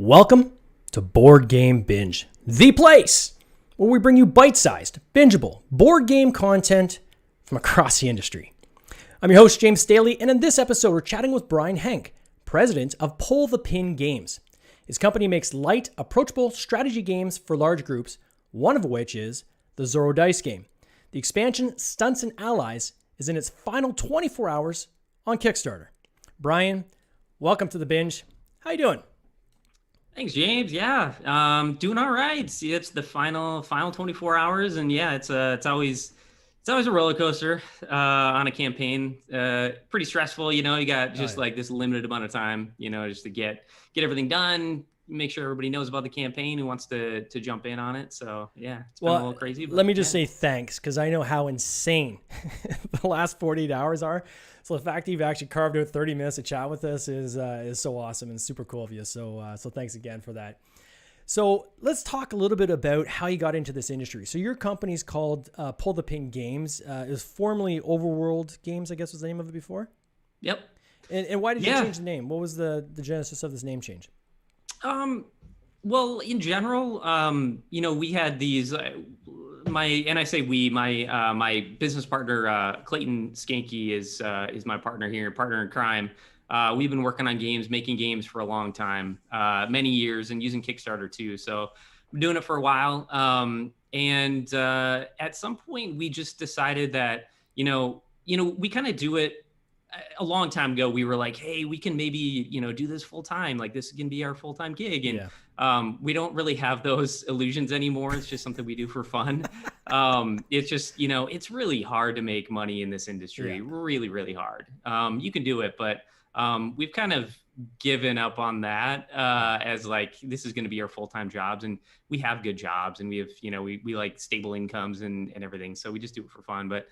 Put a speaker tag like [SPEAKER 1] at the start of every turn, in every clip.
[SPEAKER 1] Welcome to Board Game Binge, the place where we bring you bite-sized, bingeable board game content from across the industry. I'm your host, James Staley, and in this episode, we're chatting with Brian Henk, president of Pull the Pin Games. His company makes light, approachable strategy games for large groups, one of which is the Zoro dice game. The expansion, Stunts and Allies, is in its final 24 hours on Kickstarter. Brian, welcome to the binge. How you doing?
[SPEAKER 2] Thanks, James. Yeah, doing all right. See, it's the final 24 hours, and yeah, it's always a roller coaster on a campaign. Pretty stressful, you know. You got just like this limited amount of time, you know, just to get everything done. Make sure everybody knows about the campaign who wants to jump in on it. So yeah, it's been a little crazy. But,
[SPEAKER 1] let me just say thanks, because I know how insane the last 48 hours are. So the fact that you've actually carved out 30 minutes to chat with us is so awesome and super cool of you. So thanks again for that. So let's talk a little bit about how you got into this industry. So your company's called Pull the Pin Games. It was formerly Overworld Games, I guess was the name of it before.
[SPEAKER 2] Yep.
[SPEAKER 1] And why did you change the name? What was the genesis of this name change?
[SPEAKER 2] Well, in general, you know, we had these, my business partner, Clayton Skanky is my partner here, partner in crime. We've been working on games, making games for a long time, many years, and using Kickstarter too. So I'm doing it for a while. And at some point we just decided that, you know, we kind of do it. A long time ago, we were like, hey, we can maybe, you know, do this full time. Like this can be our full-time gig. And we don't really have those illusions anymore. It's just something we do for fun. It's just, you know, it's really hard to make money in this industry. Really, really hard. You can do it, but we've kind of given up on that as like, this is going to be our full-time jobs. And we have good jobs and we have, you know, we like stable incomes and everything. So we just do it for fun. But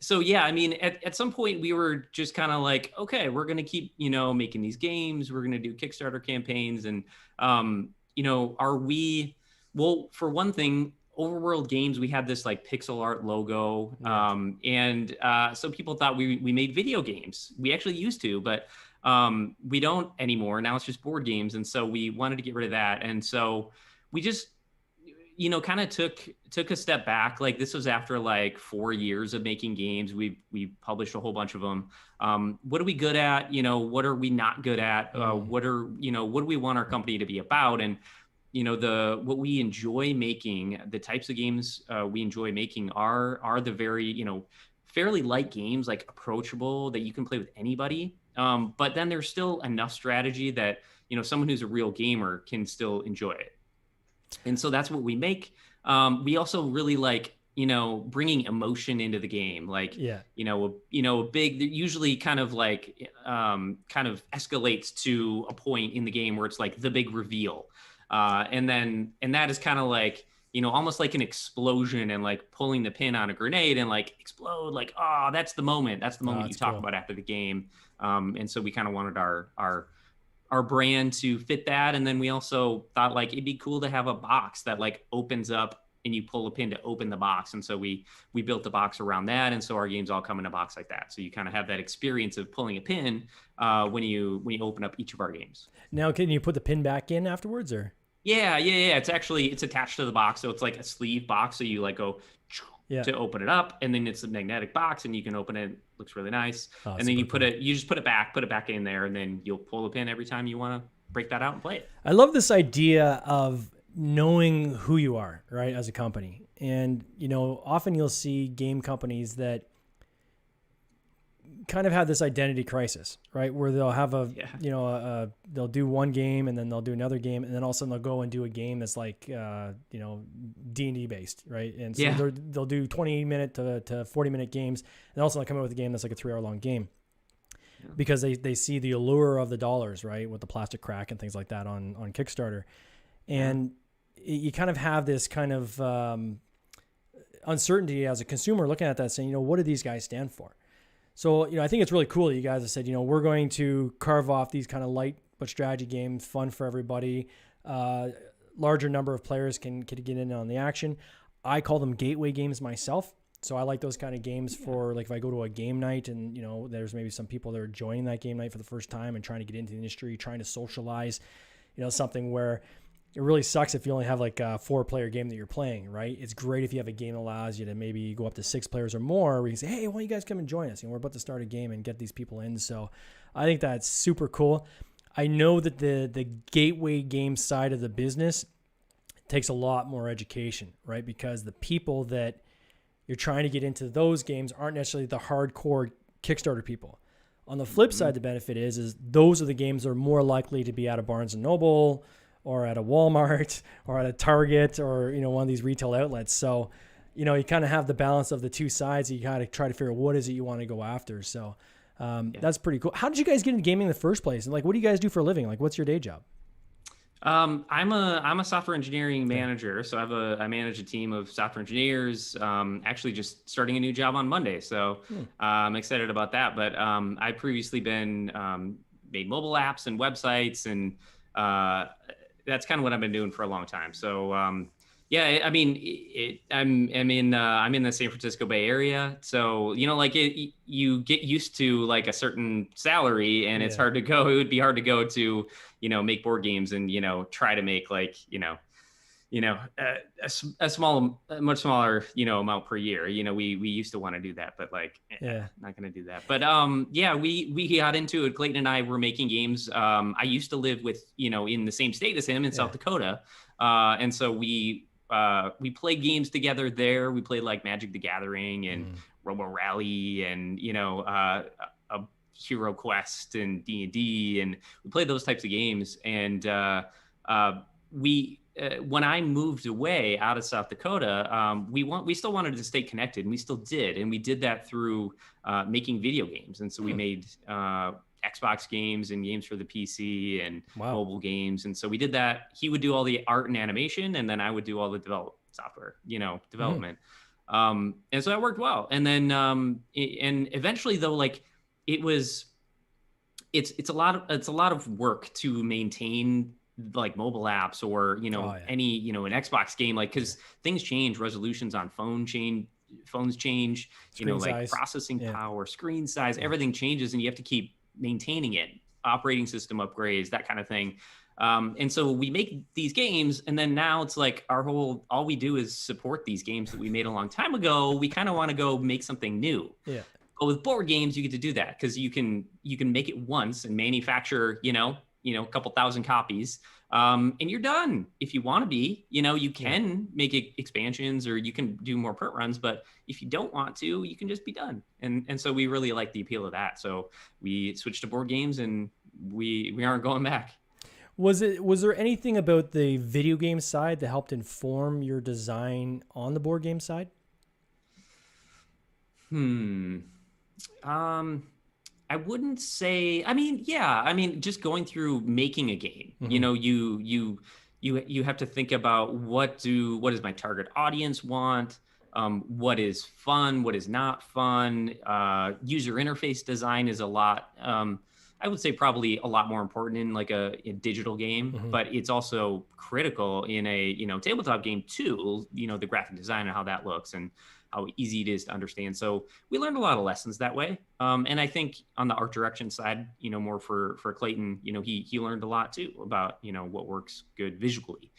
[SPEAKER 2] so yeah, I mean, at some point we were just kind of like, okay, we're going to keep, you know, making these games. We're going to do Kickstarter campaigns. And, you know, well, for one thing, Overworld Games, we had this like pixel art logo. And so people thought we made video games. We actually used to, but we don't anymore. Now it's just board games. And so we wanted to get rid of that. And so we just, you know, kind of took a step back. Like this was after like 4 years of making games. We published a whole bunch of them. What are we good at? You know, what are we not good at? What do we want our company to be about? And, you know, what we enjoy making, the types of games we enjoy making are the very, you know, fairly light games, like approachable that you can play with anybody. But then there's still enough strategy that, you know, someone who's a real gamer can still enjoy it. And so that's what we make. We also really like, you know, bringing emotion into the game. Like, you know, a big, usually kind of like, kind of escalates to a point in the game where it's like the big reveal. And that is kind of like, you know, almost like an explosion and like pulling the pin on a grenade and like explode, like, oh, that's the moment. That's the moment you talk about after the game. And so we kind of wanted our brand to fit that. And then we also thought like, it'd be cool to have a box that like opens up and you pull a pin to open the box. And so we built the box around that. And so our games all come in a box like that. So you kind of have that experience of pulling a pin when you open up each of our games.
[SPEAKER 1] Now, can you put the pin back in afterwards or?
[SPEAKER 2] Yeah. It's attached to the box. So it's like a sleeve box. So you like go to open it up, and then it's a magnetic box and you can open it. Looks really nice. And then you just put it back in there, and then you'll pull the pin every time you want to break that out and play it.
[SPEAKER 1] I love this idea of knowing who you are, right, as a company. And, you know, often you'll see game companies that kind of have this identity crisis, right? Where they'll have they'll do one game and then they'll do another game, and then all of a sudden they'll go and do a game that's like, you know, D&D based, right? And so they'll do 20-minute to 40-minute games, and also they'll come out with a game that's like a 3-hour long game because they see the allure of the dollars, right? With the plastic crack and things like that on Kickstarter. And you kind of have this kind of uncertainty as a consumer looking at that saying, you know, what do these guys stand for? So, you know, I think it's really cool that you guys have said, you know, we're going to carve off these kind of light but strategy games, fun for everybody. Larger number of players can get in on the action. I call them gateway games myself. So I like those kind of games for like if I go to a game night and, you know, there's maybe some people that are joining that game night for the first time and trying to get into the industry, trying to socialize. something where it really sucks if you only have like a 4-player game that you're playing, right? It's great if you have a game that allows you to maybe go up to 6 players or more, where you can say, hey, why don't you guys come and join us? We're about to start a game and get these people in. So I think that's super cool. I know that the gateway game side of the business takes a lot more education, right? Because the people that you're trying to get into those games aren't necessarily the hardcore Kickstarter people. On the flip side, the benefit is those are the games that are more likely to be at a Barnes & Noble or at a Walmart or at a Target or, one of these retail outlets. So, you kind of have the balance of the two sides. You kind of try to figure out what is it you want to go after. So that's pretty cool. How did you guys get into gaming in the first place? And like, what do you guys do for a living? Like, what's your day job?
[SPEAKER 2] I'm a software engineering manager. So I manage a team of software engineers, actually just starting a new job on Monday. So I'm excited about that. But I've previously been made mobile apps and websites, and that's kind of what I've been doing for a long time. So yeah, I mean, I'm in the San Francisco Bay Area. So, you get used to like a certain salary, and it's hard to go. It would be hard to go to, make board games and, try to make like, a much smaller, amount per year. We used to want to do that, but like, not going to do that. But we got into it. Clayton and I were making games. I used to live with, in the same state as him in South Dakota. And so we played games together there. We played like Magic the Gathering and Robo Rally and, a Hero Quest and D&D, and we played those types of games. And when I moved away out of South Dakota, we still wanted to stay connected, and we still did. And we did that through making video games. And so we made Xbox games and games for the PC and mobile games. And so we did that. He would do all the art and animation, and then I would do all the development. And so that worked well. And then, and eventually though, like it's a lot of work to maintain like mobile apps or, any, an Xbox game, like, cause things change, resolutions on phones change, screen size, processing power, screen size, everything changes, and you have to keep maintaining it, operating system upgrades, that kind of thing. And so we make these games, and then now it's like all we do is support these games that we made a long time ago. We kind of want to go make something new. Yeah. But with board games, you get to do that because you can make it once and manufacture, a couple thousand copies, and you're done. If you want to be, you can make expansions or you can do more print runs, but if you don't want to, you can just be done. And so we really like the appeal of that. So we switched to board games, and we aren't going back.
[SPEAKER 1] Was there anything about the video game side that helped inform your design on the board game side?
[SPEAKER 2] I wouldn't say, just going through making a game, you have to think about what does my target audience want? What is fun? What is not fun? User interface design is a lot, I would say probably a lot more important in like a digital game, but it's also critical in a, tabletop game too, the graphic design and how that looks and how easy it is to understand. So we learned a lot of lessons that way. And I think on the art direction side, more for Clayton, he learned a lot too about, what works good visually.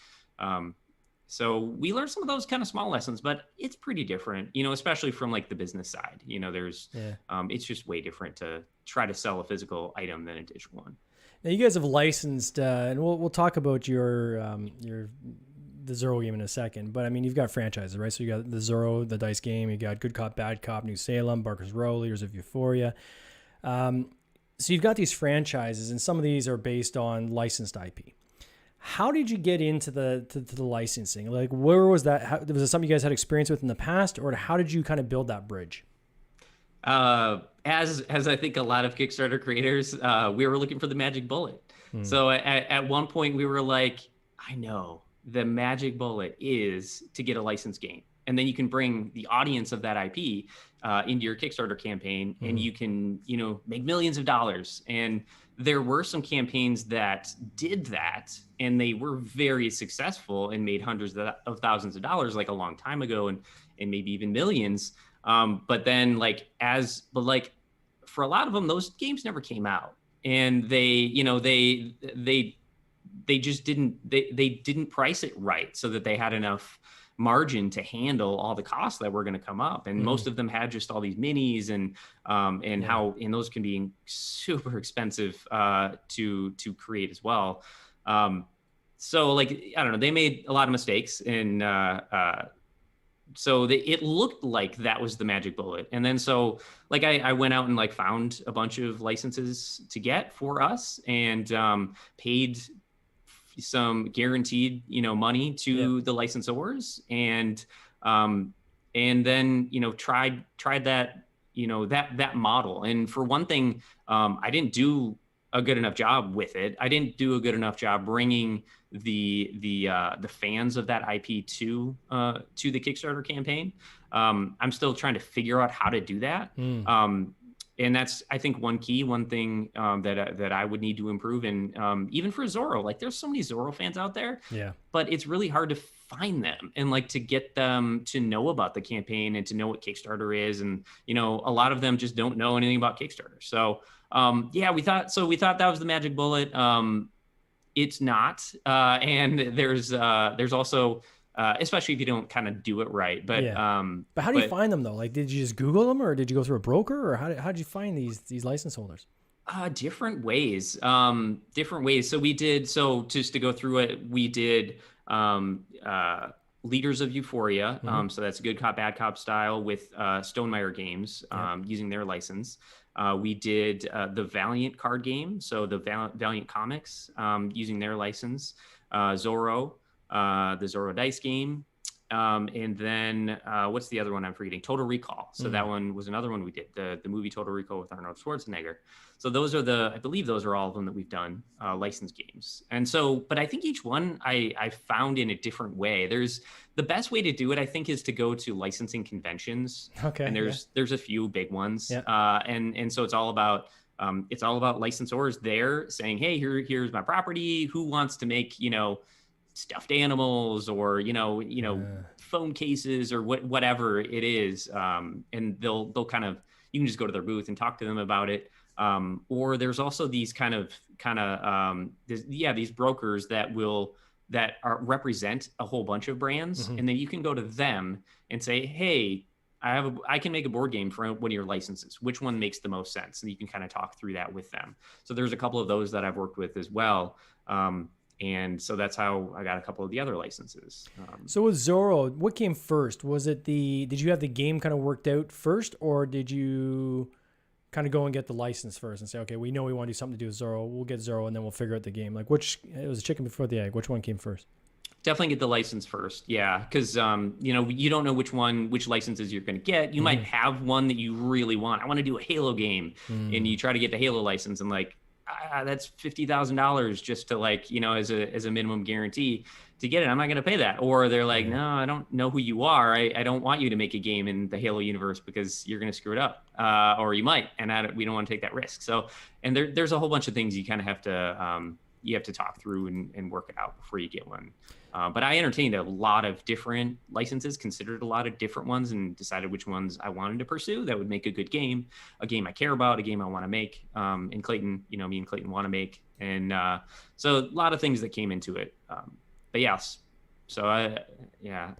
[SPEAKER 2] So we learned some of those kind of small lessons, but it's pretty different, especially from like the business side, it's just way different to try to sell a physical item than a digital one.
[SPEAKER 1] Now you guys have licensed, and we'll talk about the Zoro game in a second, but I mean, you've got franchises, right? So you got the Zoro, the dice game, you got Good Cop, Bad Cop, New Salem, Barker's Row, Leaders of Euphoria. So you've got these franchises, and some of these are based on licensed IP. How did you get into the licensing? Like, where was that? Was it something you guys had experience with in the past, or how did you kind of build that bridge?
[SPEAKER 2] As I think a lot of Kickstarter creators, we were looking for the magic bullet. So at one point we were like, I know the magic bullet is to get a licensed game. And then you can bring the audience of that IP into your Kickstarter campaign, and you can, make millions of dollars. And there were some campaigns that did that, and they were very successful and made hundreds of thousands of dollars like a long time ago, and maybe even millions. But then for a lot of them, those games never came out, and they they just they didn't price it right so that they had enough margin to handle all the costs that were going to come up. And most of them had just all these minis and those can be super expensive to create as well. So like, I don't know, they made a lot of mistakes and so it looked like that was the magic bullet. And then so like I went out and like found a bunch of licenses to get for us and paid some guaranteed money to the licensors and then tried that that model. And for one thing, I didn't do a good enough job with it. I didn't do a good enough job bringing the fans of that IP to the Kickstarter campaign. I'm still trying to figure out how to do that. And that's, I think, one thing that I would need to improve. And even for Zoro, like there's so many Zoro fans out there, but it's really hard to find them and like to get them to know about the campaign and to know what Kickstarter is. And, a lot of them just don't know anything about Kickstarter. So we thought that was the magic bullet. It's not. And there's also, especially if you don't kind of do it right. But
[SPEAKER 1] how do you find them though? Like, did you just Google them, or did you go through a broker, or how did you find these license holders?
[SPEAKER 2] Different ways. So just to go through it, we did Leaders of Euphoria. So that's Good Cop, Bad Cop style with Stonemaier Games using their license. We did the Valiant card game, so the Valiant Comics using their license. Zoro. The Zoro dice game. And then what's the other one I'm forgetting? Total Recall. So that one was another one we did, the movie Total Recall with Arnold Schwarzenegger. So those are I believe those are all of them that we've done, licensed games. And so, but I think each one I found in a different way. The best way to do it, I think, is to go to licensing conventions. Okay. And there's a few big ones. Yeah. And so it's all about licensors there saying, hey, here's my property. Who wants to make, stuffed animals or phone cases or whatever it is, and they'll kind of, you can just go to their booth and talk to them about it, or there's also these these brokers that represent a whole bunch of brands, and then you can go to them and say, hey, I can make a board game for one of your licenses. Which one makes the most sense? And you can kind of talk through that with them. So there's a couple of those that I've worked with as well. And so that's how I got a couple of the other licenses.
[SPEAKER 1] So with Zoro, what came first? Was it did you have the game kind of worked out first, or did you kind of go and get the license first and say, okay, we know we want to do something to do with Zoro. We'll get Zoro and then we'll figure out the game. Like it was a chicken before the egg. Which one came first?
[SPEAKER 2] Definitely get the license first. Yeah. Because, you don't know which licenses you're going to get. You might have one that you really want. I want to do a Halo game, and you try to get the Halo license and like, that's $50,000 just to as a minimum guarantee to get it. I'm not going to pay that. Or they're like, no, I don't know who you are. I don't want you to make a game in the Halo universe because you're going to screw it up. Or you might, and we don't want to take that risk. So, and there's a whole bunch of things you kind of have to talk through and work it out before you get one. But I entertained a lot of different licenses, considered a lot of different ones, and decided which ones I wanted to pursue that would make a good game, a game I care about, a game I want to make. And Clayton, me and Clayton want to make. And so a lot of things that came into it. But yes, so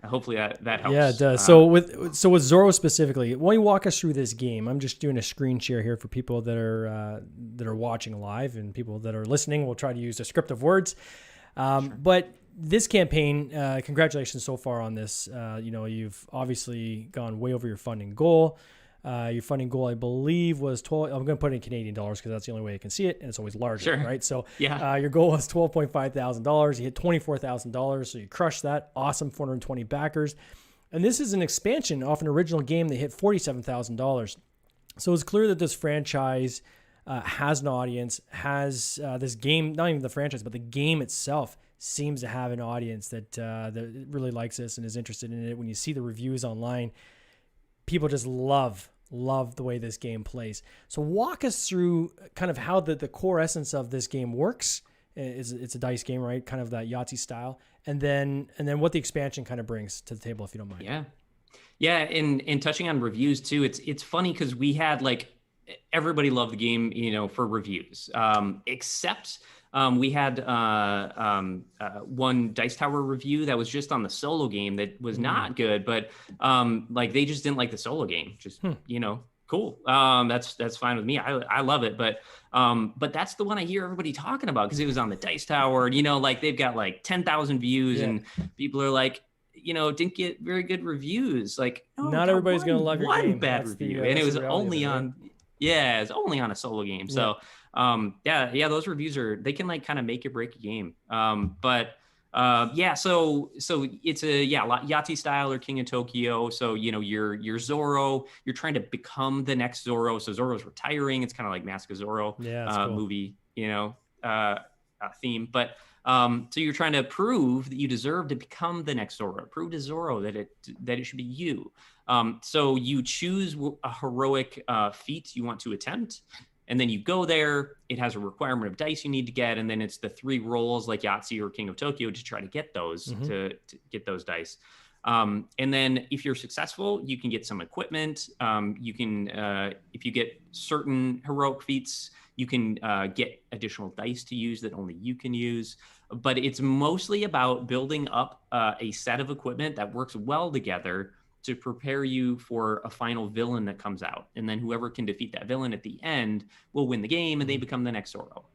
[SPEAKER 2] hopefully that helps.
[SPEAKER 1] Yeah, it does. So with Zoro specifically, why don't you walk us through this game? I'm just doing a screen share here for people that are watching live, and people that are listening. We'll try to use descriptive words. Sure. But this campaign, congratulations so far on this. You've obviously gone way over your funding goal. Your funding goal, I believe, was 12. I'm going to put it in Canadian dollars because that's the only way I can see it, and it's always larger, right? So your goal was $12.5 thousand. You hit $24,000, so you crushed that. Awesome, 420 backers. And this is an expansion off an original game that hit $47,000. So it's clear that this franchise has an audience, has this game, not even the franchise, but the game itself seems to have an audience that really likes this and is interested in it. When you see the reviews online, people just love the way this game plays. So walk us through kind of how the core essence of this game works. It's a dice game, right? Kind of that Yahtzee style. And then what the expansion kind of brings to the table, if you don't mind.
[SPEAKER 2] Yeah. Yeah. And touching on reviews too, it's funny because we had everybody loved the game, for reviews, except We had one Dice Tower review that was just on the solo game that was not good, but like they just didn't like the solo game. Just cool. That's fine with me. I love it, but that's the one I hear everybody talking about because it was on the Dice Tower. Like they've got like 10,000 views, and people are like, didn't get very good reviews. Like, no,
[SPEAKER 1] not everybody's gonna love your game.
[SPEAKER 2] One bad review, and it was only on. Right? Yeah, it's only on a solo game. So, those reviews they can like kind of make or break a game. So it's a Yahtzee style or King of Tokyo. So you're Zoro. You're trying to become the next Zoro. So Zoro's retiring. It's kind of like Mask of Zorro cool. Movie, theme. But so you're trying to prove that you deserve to become the next Zoro. Prove to Zoro that it should be you. So you choose a heroic feat you want to attempt. And then you go there, it has a requirement of dice you need to get, and then it's the 3 rolls like Yahtzee or King of Tokyo to try to get those, to get those dice. And then if you're successful, you can get some equipment. You can, if you get certain heroic feats, you can get additional dice to use that only you can use. But it's mostly about building up a set of equipment that works well together to prepare you for a final villain that comes out. And then whoever can defeat that villain at the end will win the game, and they become the next Zoro.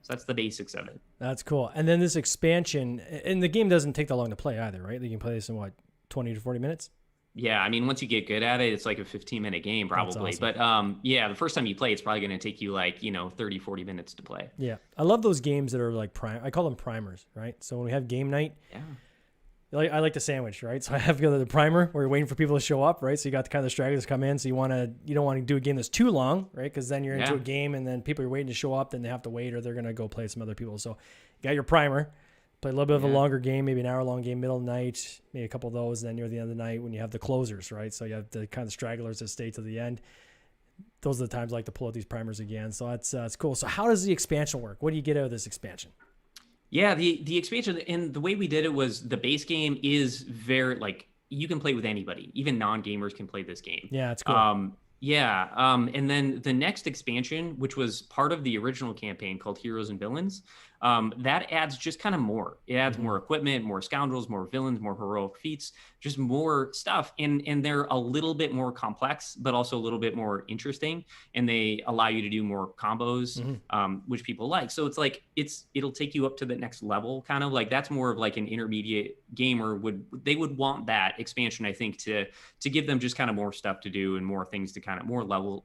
[SPEAKER 2] So that's the basics of it.
[SPEAKER 1] That's cool. And then this expansion, and the game doesn't take that long to play either, right? You can play this in 20 to 40 minutes?
[SPEAKER 2] Yeah, I mean, once you get good at it, it's like a 15-minute game probably. Awesome. But the first time you play, it's probably going to take you like, 30, 40 minutes to play.
[SPEAKER 1] Yeah. I love those games that are like I call them primers, right? So when we have game night, I like the sandwich, right? So I have the primer where you're waiting for people to show up, right? So you got the kind of the stragglers come in. So you don't want to do a game that's too long, right? Because then you're into a game and then people are waiting to show up, then they have to wait or they're going to go play some other people. So you got your primer, play a little bit of a longer game, maybe an hour-long game, middle of the night, maybe a couple of those, and then near the end of the night when you have the closers, right? So you have the kind of stragglers that stay to the end. Those are the times I like to pull out these primers again. So that's cool. So how does the expansion work? What do you get out of this expansion?
[SPEAKER 2] Yeah, the expansion, and the way we did it was the base game is very, like, you can play with anybody. Even non-gamers can play this game.
[SPEAKER 1] Yeah, it's cool.
[SPEAKER 2] And then the next expansion, which was part of the original campaign called Heroes and Villains, that adds just kind of more. It adds more equipment, more scoundrels, more villains, more heroic feats, just more stuff. And they're a little bit more complex, but also a little bit more interesting. And they allow you to do more combos, which people like. So it's like, it'll take you up to the next level, kind of like that's more of like an intermediate gamer would want that expansion, I think, to give them just kind of more stuff to do and more things to kind of more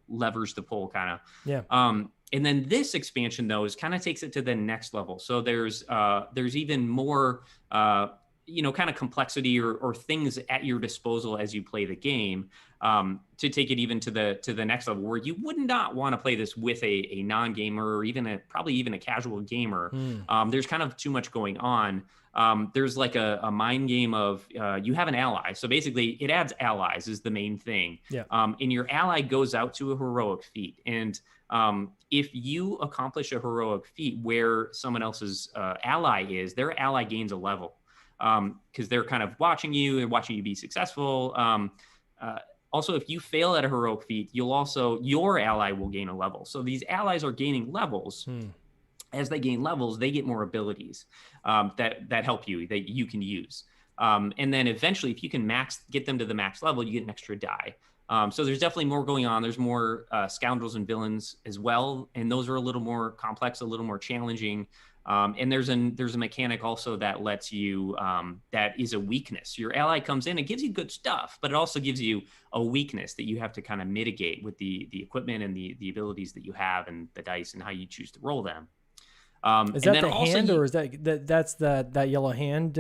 [SPEAKER 2] levers to pull kind of.
[SPEAKER 1] Yeah.
[SPEAKER 2] And then this expansion, though, kind of takes it to the next level. So there's even more, kind of complexity or things at your disposal as you play the game to take it even to the next level where you would not want to play this with a non-gamer or even probably even a casual gamer. There's kind of too much going on. There's like a mind game of you have an ally. So basically it adds allies is the main thing.
[SPEAKER 1] Yeah.
[SPEAKER 2] And your ally goes out to a heroic feat. And if you accomplish a heroic feat where someone else's ally is, their ally gains a level because they're kind of watching you and watching you be successful. Also, if you fail at a heroic feat, your ally will gain a level. So these allies are gaining levels. As they gain levels, they get more abilities that help you, that you can use. And then eventually, if you can get them to the max level, you get an extra die. So there's definitely more going on. There's more scoundrels and villains as well. And those are a little more complex, a little more challenging. And there's a mechanic also that lets you, that is a weakness. Your ally comes in, it gives you good stuff, but it also gives you a weakness that you have to kind of mitigate with the equipment and the abilities that you have and the dice and how you choose to roll them.
[SPEAKER 1] Is that the hand, or is that's that yellow hand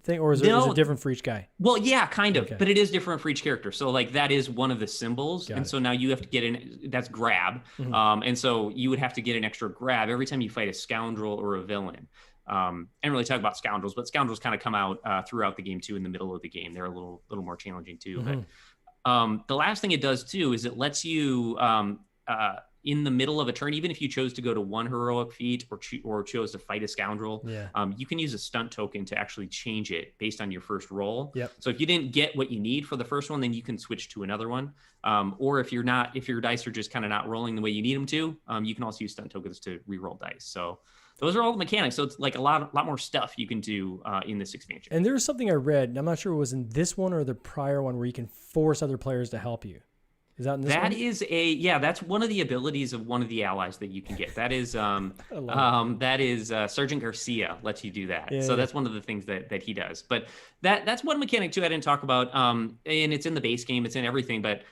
[SPEAKER 1] thing, or is it different for each guy?
[SPEAKER 2] Well, yeah, kind of, but it is different for each character. So like that is one of the symbols, so now you have to get that's grab, and so you would have to get an extra grab every time you fight a scoundrel or a villain. And really talk about scoundrels, but scoundrels kind of come out throughout the game too. In the middle of the game, they're a little more challenging too. But the last thing it does too is it lets you. In the middle of a turn, even if you chose to go to one heroic feat or chose to fight a scoundrel, you can use a stunt token to actually change it based on your first roll. So if you didn't get what you need for the first one, then you can switch to another one. Or if your dice are just kind of not rolling the way you need them to, you can also use stunt tokens to re-roll dice. So those are all the mechanics. So it's like a lot more stuff you can do in this expansion.
[SPEAKER 1] And there was something I read, and I'm not sure it was in this one or the prior one, where you can force other players to help you. Is that in this one?
[SPEAKER 2] That is that's one of the abilities of one of the allies that you can get. That is Sergeant Garcia lets you do that. So that's one of the things that he does. But that's one mechanic too I didn't talk about. And it's in the base game, it's in everything. But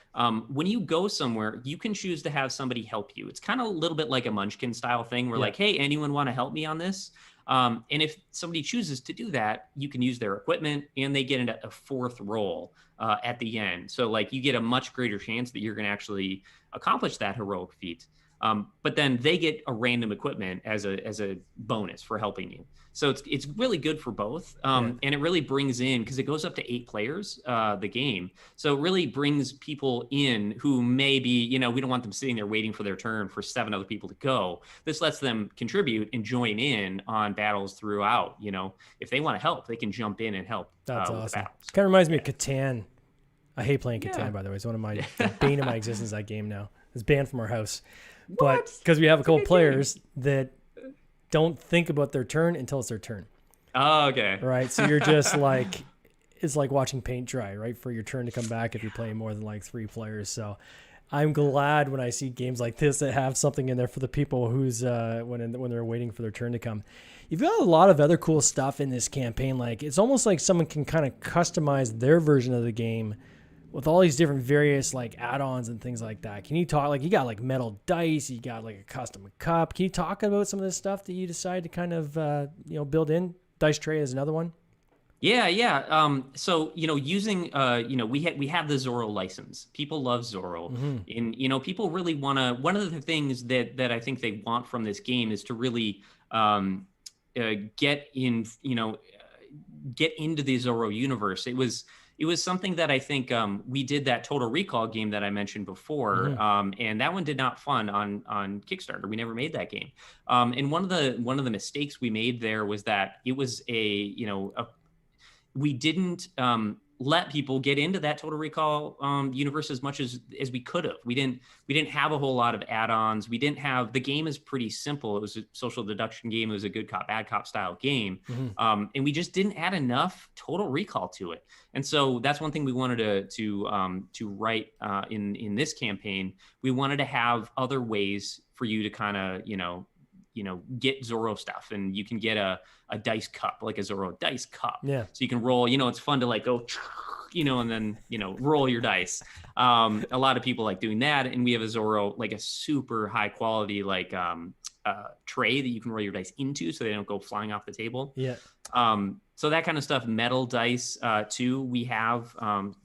[SPEAKER 2] when you go somewhere, you can choose to have somebody help you. It's kind of a little bit like a Munchkin style thing where like, hey, anyone want to help me on this? And if somebody chooses to do that, you can use their equipment and they get a fourth role at the end. So like you get a much greater chance that you're going to actually accomplish that heroic feat. But then they get a random equipment as a bonus for helping you. So it's really good for both. And it really brings in, because it goes up to 8 players, the game. So it really brings people in who maybe, we don't want them sitting there waiting for their turn for 7 other people to go. This lets them contribute and join in on battles throughout. If they want to help, they can jump in and help.
[SPEAKER 1] That's awesome. Kind of reminds me of Catan. I hate playing Catan, by the way. It's one of my the bane of my existence, that game now. It's banned from our house. But because we have a couple players that don't think about their turn until it's their turn.
[SPEAKER 2] Oh, okay.
[SPEAKER 1] Right. So you're just like, it's like watching paint dry, right? For your turn to come back if you're playing more than like 3 players. So I'm glad when I see games like this that have something in there for the people who's when they're waiting for their turn to come. You've got a lot of other cool stuff in this campaign. Like it's almost like someone can kind of customize their version of the game with all these different various like add-ons and things like that. Can you talk, like you got like metal dice, you got like a custom cup. Can you talk about some of this stuff that you decide to kind of, build in? Dice tray is another one.
[SPEAKER 2] Yeah. So, using, we have the Zoro license. People love Zoro. And, people really want to, one of the things that I think they want from this game is to really get into the Zoro universe. It was something that I think we did that Total Recall game that I mentioned before, and that one did not fund on Kickstarter. We never made that game, and one of the mistakes we made there was that it was we didn't let people get into that Total Recall universe as much as we could have. We didn't have a whole lot of add-ons. We didn't have, the game is pretty simple. It was a social deduction game. It was a good cop, bad cop style game. And we just didn't add enough Total Recall to it. And so that's one thing we wanted to write in this campaign. We wanted to have other ways for you to kind of, get Zoro stuff, and you can get a dice cup, like a Zoro dice cup. Yeah. So you can roll, it's fun to like go, and then, roll your dice. A lot of people like doing that. And we have a Zoro, like a super high quality, like tray that you can roll your dice into so they don't go flying off the table. Yeah. So that kind of stuff, metal dice too. We have,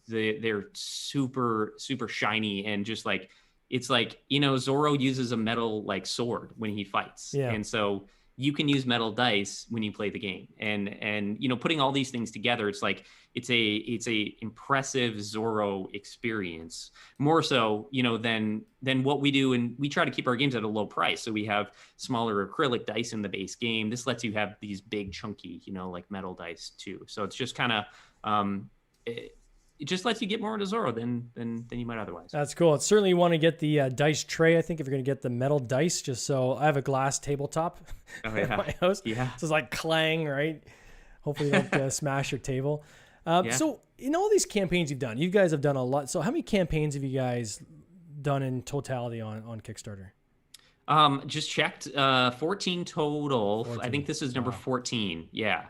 [SPEAKER 2] they're super, super shiny and just like, it's like, Zoro uses a metal like sword when he fights. Yeah. And so you can use metal dice when you play the game. And putting all these things together, it's like it's a impressive Zoro experience. More so, than what we do, and we try to keep our games at a low price. So we have smaller acrylic dice in the base game. This lets you have these big chunky, like metal dice too. So it's just kind of it just lets you get more into Zoro than you might otherwise.
[SPEAKER 1] That's cool. It's certainly you want to get the dice tray, I think, if you're going to get the metal dice, just so I have a glass tabletop at my house. Yeah. So it's like clang, right? Hopefully you don't smash your table. So in all these campaigns you guys have done a lot. So how many campaigns have you guys done in totality on Kickstarter?
[SPEAKER 2] Just checked, 14 total. 14. I think this is number 14. Yeah,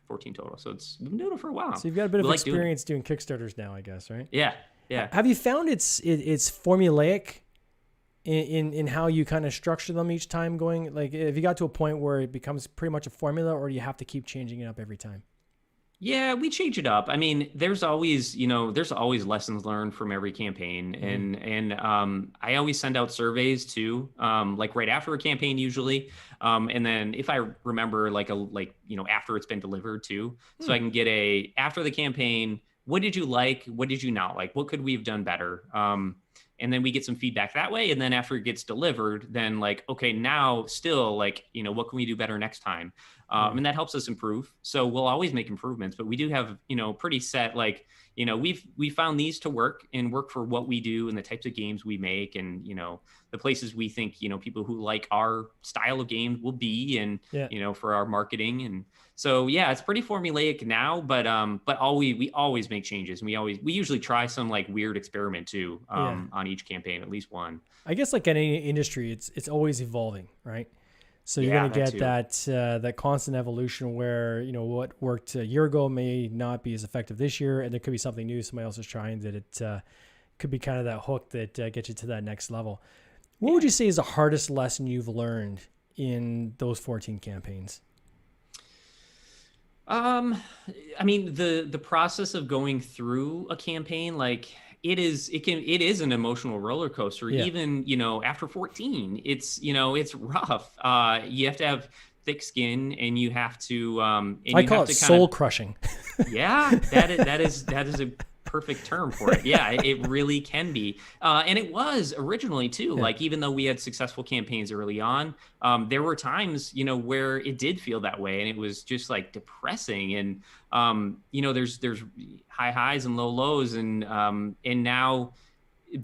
[SPEAKER 2] 14 total. So we've been doing it for a while.
[SPEAKER 1] So you've got a bit of experience doing Kickstarters now, I guess, right?
[SPEAKER 2] Yeah.
[SPEAKER 1] Have you found it's formulaic in how you kind of structure them each time going? Like, have you got to a point where it becomes pretty much a formula, or do you have to keep changing it up every time?
[SPEAKER 2] Yeah, we change it up. I mean, there's always lessons learned from every campaign. And I always send out surveys too, like right after a campaign usually. And then if I remember after it's been delivered too, so I can get after the campaign, what did you like? What did you not like? What could we have done better? and then we get some feedback that way. And then after it gets delivered, then like, okay, now still like, what can we do better next time? And that helps us improve. So we'll always make improvements, but we do have, pretty set, like, we found these to work and work for what we do and the types of games we make. And, the places we think, people who like our style of game will be, and, for our marketing. And so, yeah, it's pretty formulaic now, but we always make changes. And we usually try some like weird experiment too, on each campaign, at least one.
[SPEAKER 1] I guess like in any industry, it's always evolving, right? So you're going to get that constant evolution where, what worked a year ago may not be as effective this year. And there could be something new somebody else is trying that it could be kind of that hook that gets you to that next level. What would you say is the hardest lesson you've learned in those 14 campaigns?
[SPEAKER 2] I mean, the process of going through a campaign, like it is an emotional roller coaster. Even, after 14, it's rough. You have to have thick skin, and you have to, and
[SPEAKER 1] I call it soul crushing.
[SPEAKER 2] Yeah, that is a perfect term for it. Yeah, it really can be. And it was originally too, like, even though we had successful campaigns early on, there were times, where it did feel that way, and it was just like depressing. And, there's high highs and low lows. And now,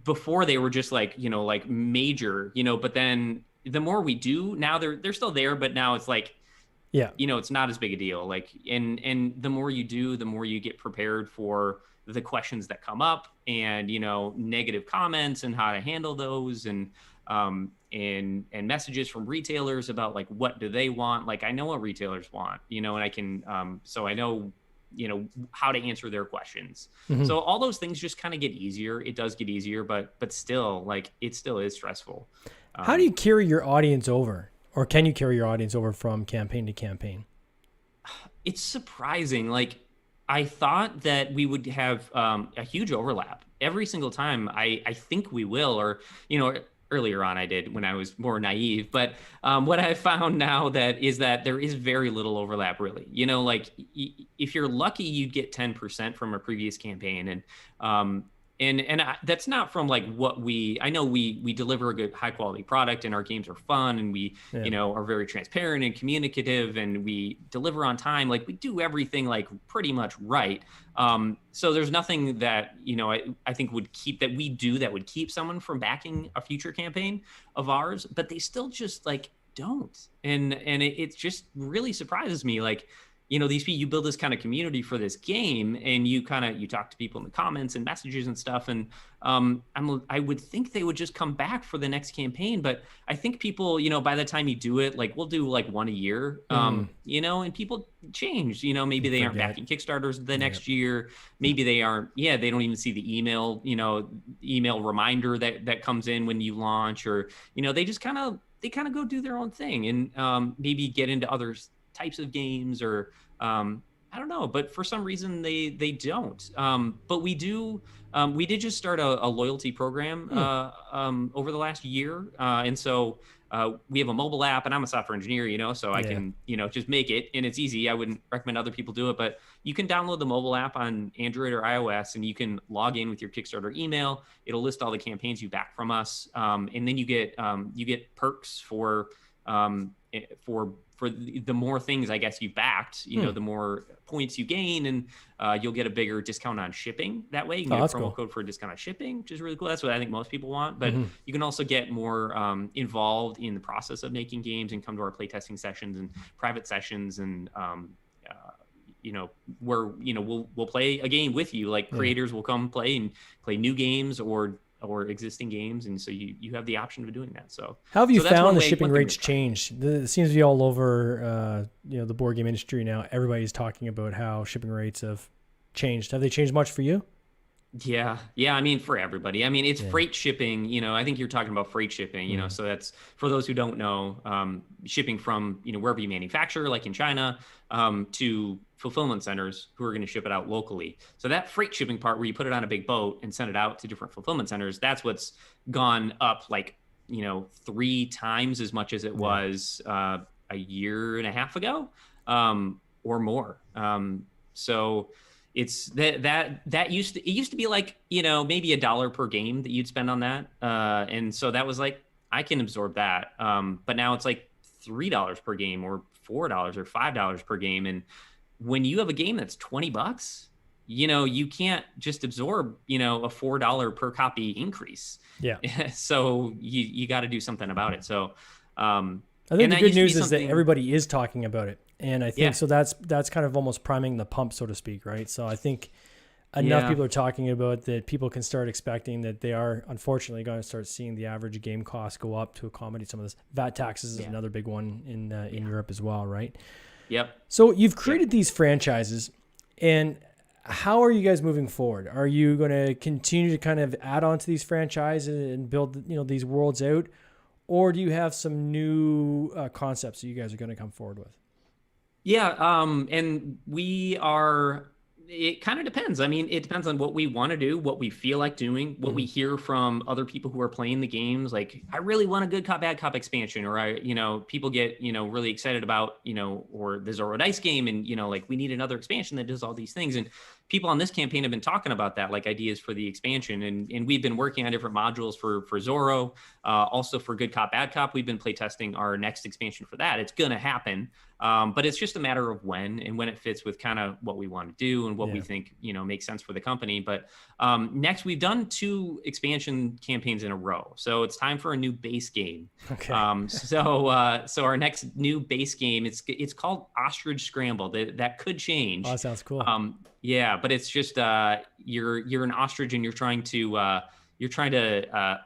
[SPEAKER 2] before they were just like, like major, but then the more we do now, they're still there, but now it's like, it's not as big a deal. Like, and the more you do, the more you get prepared for the questions that come up, and, negative comments and how to handle those, and messages from retailers about like, what do they want? Like, I know what retailers want, and I can, so I know, how to answer their questions. Mm-hmm. So all those things just kind of get easier. It does get easier, but still, like, it still is stressful.
[SPEAKER 1] How do you carry your audience over, or can you carry your audience over from campaign to campaign?
[SPEAKER 2] It's surprising. Like, I thought that we would have a huge overlap every single time. I think we will, or, earlier on I did when I was more naive, but what I found now is that there is very little overlap, really. Like, if you're lucky, you'd get 10% from a previous campaign. And that's not from like what I know we deliver a good high quality product, and our games are fun, and we, are very transparent and communicative, and we deliver on time. Like, we do everything like pretty much right. So there's nothing that, I think would keep someone from backing a future campaign of ours, but they still just like don't. And it just really surprises me. Like, these people, you build this kind of community for this game, and you talk to people in the comments and messages and stuff. And I would think they would just come back for the next campaign. But I think people, by the time you do it, like, we'll do like one a year, and people change, maybe they aren't backing Kickstarters the next year. Maybe they aren't, they don't even see the email reminder that comes in when you launch, or, they just kind of go do their own thing, and maybe get into other types of games, or I don't know, but for some reason they don't. But we did just start a loyalty program over the last year, and so we have a mobile app, and I'm a software engineer, so I can just make it, and it's easy. I wouldn't recommend other people do it, but you can download the mobile app on Android or iOS, and you can log in with your Kickstarter email. It'll list all the campaigns you back from us, and then you get perks for the more things, I guess, you backed, the more points you gain, and you'll get a bigger discount on shipping that way. You can get a promo code for a discount on shipping, which is really cool. That's what I think most people want. But you can also get more involved in the process of making games, and come to our playtesting sessions and private sessions, and where we'll play a game with you. Like, creators will come play new games or existing games, and so you have the option of doing that. So
[SPEAKER 1] how have you found the shipping rates change? It seems to be all over the board game industry now. Everybody's talking about how shipping rates have changed. Have they changed much for you?
[SPEAKER 2] Yeah. I mean, for everybody. I mean, it's freight shipping. I think you're talking about freight shipping. So that's, for those who don't know, shipping from wherever you manufacture, like in China, to fulfillment centers who are going to ship it out locally. So that freight shipping part, where you put it on a big boat and send it out to different fulfillment centers, that's what's gone up like 3 times as much as it was a year and a half ago, or more. So it's that used to be like, maybe $1 per game that you'd spend on that. And so that was like, I can absorb that. But now it's like $3 per game or $4 or $5 per game. And when you have a game that's $20, you can't just absorb, a $4 per copy increase.
[SPEAKER 1] Yeah.
[SPEAKER 2] So you got to do something about it. So,
[SPEAKER 1] I think the good news is that everybody is talking about it. And I think so that's kind of almost priming the pump, so to speak, right? So I think enough people are talking about that people can start expecting that they are unfortunately going to start seeing the average game cost go up to accommodate some of this. VAT taxes is another big one in Europe as well, right?
[SPEAKER 2] Yep.
[SPEAKER 1] So you've created these franchises, and how are you guys moving forward? Are you going to continue to kind of add on to these franchises and build, these worlds out? Or do you have some new concepts that you guys are going to come forward with?
[SPEAKER 2] Yeah. And we are, it kind of depends. I mean, it depends on what we want to do, what we feel like doing, what we hear from other people who are playing the games. Like, I really want a good cop, bad cop expansion, or people get, really excited about, or the Zoro dice game. And, like, we need another expansion that does all these things. And people on this campaign have been talking about that, like ideas for the expansion. And we've been working on different modules for Zoro, also for good cop, bad cop. We've been playtesting our next expansion for that. It's going to happen. But it's just a matter of when it fits with kind of what we want to do and what we think, makes sense for the company. But next, we've done 2 expansion campaigns in a row. So it's time for a new base game.
[SPEAKER 1] Okay.
[SPEAKER 2] So our next new base game, it's called Ostrich Scramble. That could change.
[SPEAKER 1] Oh, that sounds cool.
[SPEAKER 2] Yeah, but it's just you're an ostrich and you're trying to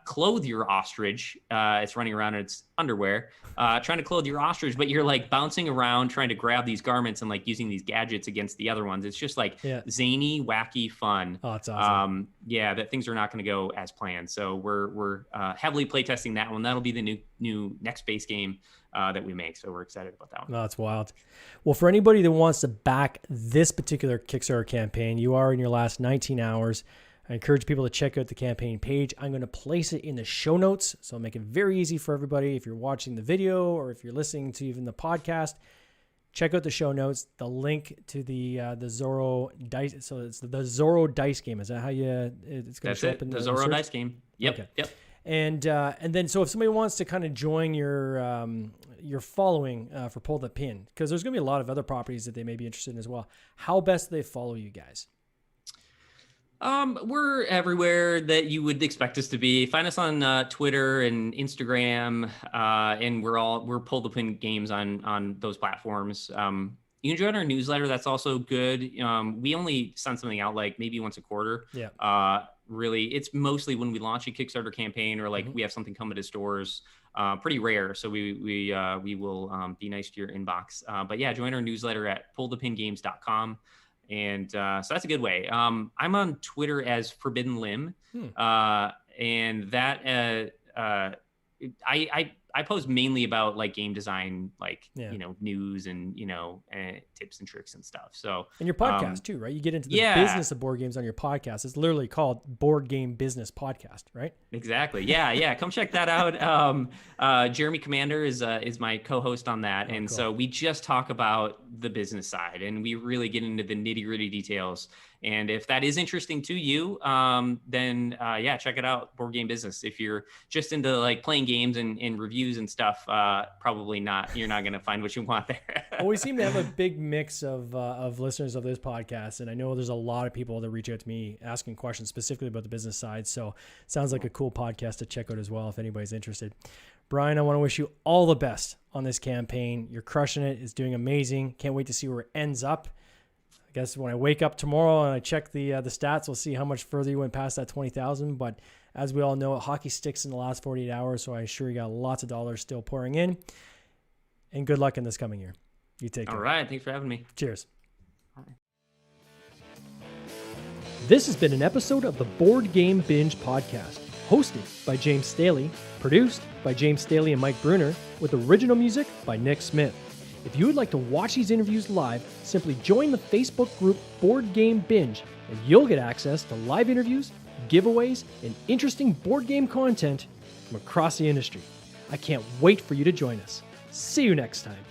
[SPEAKER 2] clothe your ostrich. It's running around in its underwear, trying to clothe your ostrich, but you're like bouncing around trying to grab these garments and like using these gadgets against the other ones. It's just like zany, wacky fun.
[SPEAKER 1] Oh, that's awesome.
[SPEAKER 2] That things are not going to go as planned. So we're heavily playtesting that one. That'll be the new next base game that we make. So we're excited about that one.
[SPEAKER 1] No, that's wild. Well, for anybody that wants to back this particular Kickstarter campaign, you are in your last 19 hours. I encourage people to check out the campaign page. I'm going to place it in the show notes, so I'll make it very easy for everybody. If you're watching the video or if you're listening to even the podcast, check out the show notes. The link to the Zoro dice. So it's the Zoro dice game. Is that how it's going to show up in the
[SPEAKER 2] Zoro
[SPEAKER 1] search?
[SPEAKER 2] dice game? Yep.
[SPEAKER 1] Okay.
[SPEAKER 2] Yep.
[SPEAKER 1] And then so if somebody wants to kind of join your following for Pull the Pin, because there's going to be a lot of other properties that they may be interested in as well. How best do they follow you guys?
[SPEAKER 2] We're everywhere that you would expect us to be. Find us on Twitter and Instagram, and we're Pull the Pin Games on those platforms. You can join our newsletter. That's also good. We only send something out like maybe once a quarter.
[SPEAKER 1] Yeah.
[SPEAKER 2] Really, it's mostly when we launch a Kickstarter campaign or like we have something coming to stores. Pretty rare. So we will be nice to your inbox. But yeah, join our newsletter at pullthepingames.com. And so that's a good way. I'm on Twitter as Forbidden Limb. And that I post mainly about like game design, like, news and, tips and tricks and stuff. So,
[SPEAKER 1] and your podcast too, right? You get into the business of board games on your podcast. It's literally called Board Game Business Podcast, right?
[SPEAKER 2] Exactly. Yeah. Come check that out. Jeremy Commander is my co-host on that. And so we just talk about the business side and we really get into the nitty-gritty details. And if that is interesting to you, then check it out, Board Game Business. If you're just into like playing games and reviews and stuff, probably not. You're not going to find what you want there.
[SPEAKER 1] Well, we seem to have a big mix of listeners of this podcast, and I know there's a lot of people that reach out to me asking questions specifically about the business side. So it sounds like a cool podcast to check out as well if anybody's interested. Brian, I want to wish you all the best on this campaign. You're crushing it. It's doing amazing. Can't wait to see where it ends up. I guess when I wake up tomorrow and I check the stats, we'll see how much further you went past that 20,000. But as we all know, hockey sticks in the last 48 hours, so I assure you got lots of dollars still pouring in. And good luck in this coming year. You take care.
[SPEAKER 2] All right. Thanks for having me.
[SPEAKER 1] Cheers. This has been an episode of the Board Game Binge podcast, hosted by James Staley, produced by James Staley and Mike Bruner, with original music by Nick Smith. If you would like to watch these interviews live, simply join the Facebook group Board Game Binge, and you'll get access to live interviews, giveaways, and interesting board game content from across the industry. I can't wait for you to join us. See you next time.